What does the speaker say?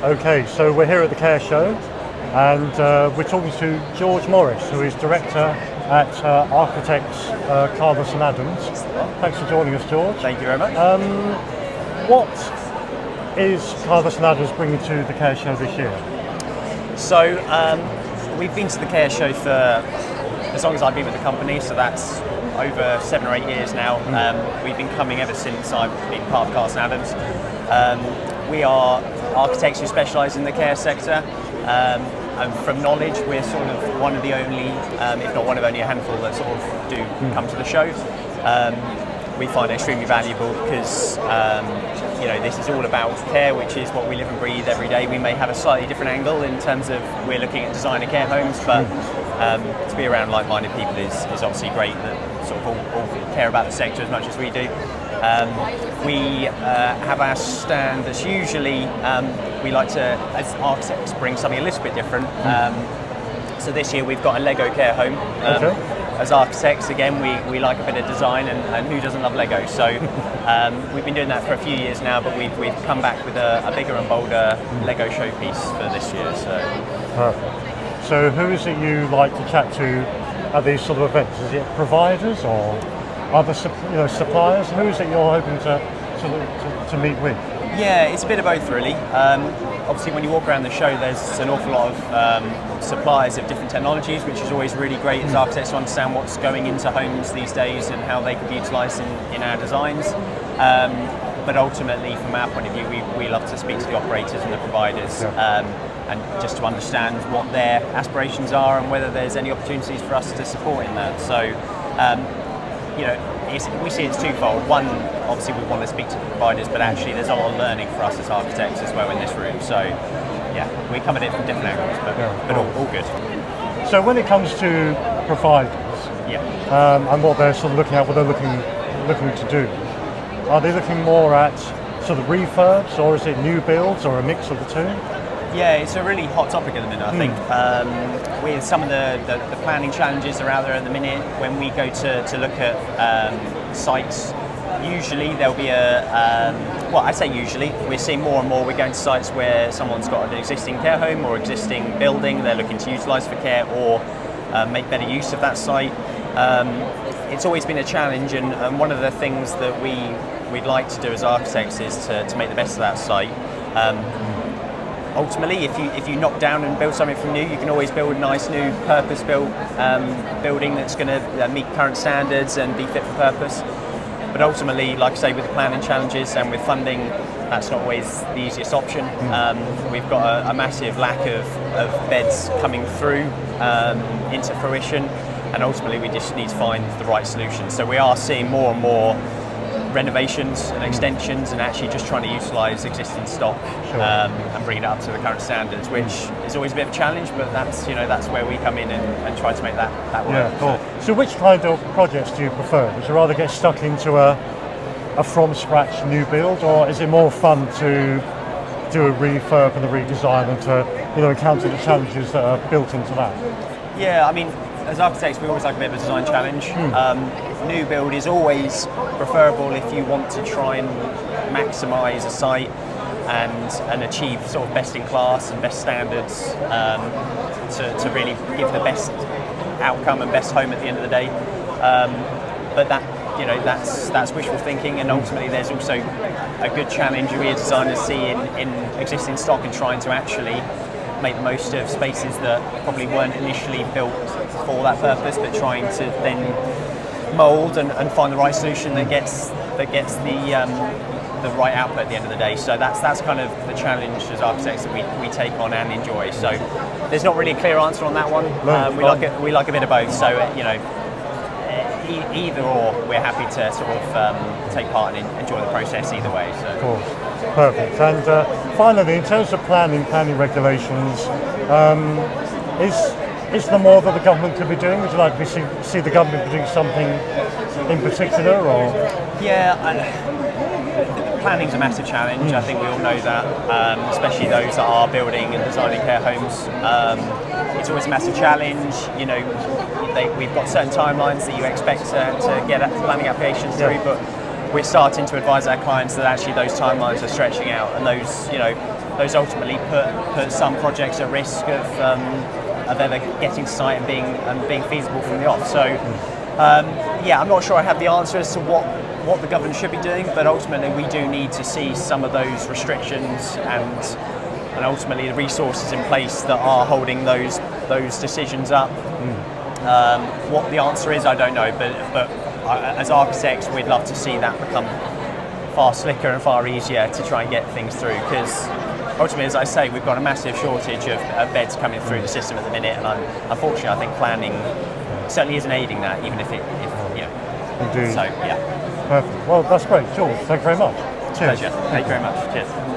Okay, so we're here at the Care Show, and we're talking to George Morris, who is director at Architects Carless and Adams. Thanks for joining us, George. Thank you very much. What is Carless and Adams bringing to the Care Show this year? So we've been to the Care Show for as long as I've been with the company, so that's over 7 or 8 years now. We've been coming ever since I've been part of Carless and Adams. We are architects who specialise in the care sector, and from knowledge we're sort of one of the only, if not one of only a handful that sort of do come to the show. We find it extremely valuable because this is all about care, which is what we live and breathe every day. We may have a slightly different angle in terms of we're looking at designer care homes, but to be around like-minded people is obviously great that sort of all care about the sector as much as we do. We have our stand that's usually, we like to, as architects, bring something a little bit different. So this year we've got a Lego care home. As architects, again, we like a bit of design, and who doesn't love Lego? So we've been doing that for a few years now, but we've come back with a bigger and bolder Lego showpiece for this year. So. Perfect. So who is it you like to chat to at these sort of events? Is it providers or other suppliers? Who is it you're hoping to meet with? Yeah, it's a bit of both really. Obviously when you walk around the show there's an awful lot of suppliers of different technologies, which is always really great as architects to understand what's going into homes these days and how they can be utilised in our designs. But ultimately from our point of view we love to speak to the operators and the providers, and just to understand what their aspirations are and whether there's any opportunities for us to support in that. So we see it's twofold. One, obviously we want to speak to the providers, but actually there's a lot of learning for us as architects as well in this room. So yeah, we come at it from different angles, but all good. So when it comes to providers, and what they're sort of looking at, what they're looking to do, are they looking more at sort of refurbs, or is it new builds, or a mix of the two? Yeah, it's a really hot topic at the minute, I think. With some of the planning challenges that are out there at the minute, when we go to look at sites, usually there'll be I say usually, we're seeing more and more, we're going to sites where someone's got an existing care home or existing building they're looking to utilise for care, or make better use of that site. It's always been a challenge, and one of the things that we'd like to do as architects is to make the best of that site. Ultimately, if you knock down and build something from new, you can always build a nice new purpose-built building that's going to meet current standards and be fit for purpose. But ultimately, like I say, with the planning challenges and with funding, that's not always the easiest option. We've got a massive lack of beds coming through into fruition, and ultimately we just need to find the right solution. So we are seeing more and more renovations and extensions, and actually just trying to utilise existing stock and bring it up to the current standards, which is always a bit of a challenge, but that's where we come in and try to make that work. Yeah, cool. So which kind of projects do you prefer? Would you rather get stuck into a from scratch new build, or is it more fun to do a refurb and a redesign and to encounter the challenges that are built into that? Yeah, I mean, as architects, we always like a bit of a design challenge. New build is always preferable if you want to try and maximise a site and achieve sort of best in class and best standards, to really give the best outcome and best home at the end of the day. But that's wishful thinking, and ultimately there's also a good challenge we as designers see in existing stock and trying to actually make the most of spaces that probably weren't initially built for that purpose, but trying to then mould and find the right solution that gets the right output at the end of the day. So that's kind of the challenge as architects that we take on and enjoy. So there's not really a clear answer on that one. We like a bit of both. So either or, we're happy to sort of take part and enjoy the process either way. So. Of course. Perfect. And finally, in terms of planning regulations, is there more that the government could be doing? Would you like to see the government doing something in particular, or? Yeah, planning's a massive challenge. I think we all know that, especially those that are building and designing care homes. It's always a massive challenge. We've got certain timelines that you expect to get planning applications through, but we're starting to advise our clients that actually those timelines are stretching out, and those, those ultimately put some projects at risk of ever getting to site and being feasible from the off. So yeah, I'm not sure I have the answer as to what the government should be doing, but ultimately we do need to see some of those restrictions and ultimately the resources in place that are holding those decisions up. What the answer is, I don't know, but as architects, we'd love to see that become far slicker and far easier to try and get things through, because ultimately, as I say, we've got a massive shortage of beds coming through the system at the minute, and unfortunately, I think planning certainly isn't aiding that, even if you know. Indeed. So, yeah. Perfect. Well, that's great. George, thank you very much. Cheers. Pleasure. Thank you very much. Cheers.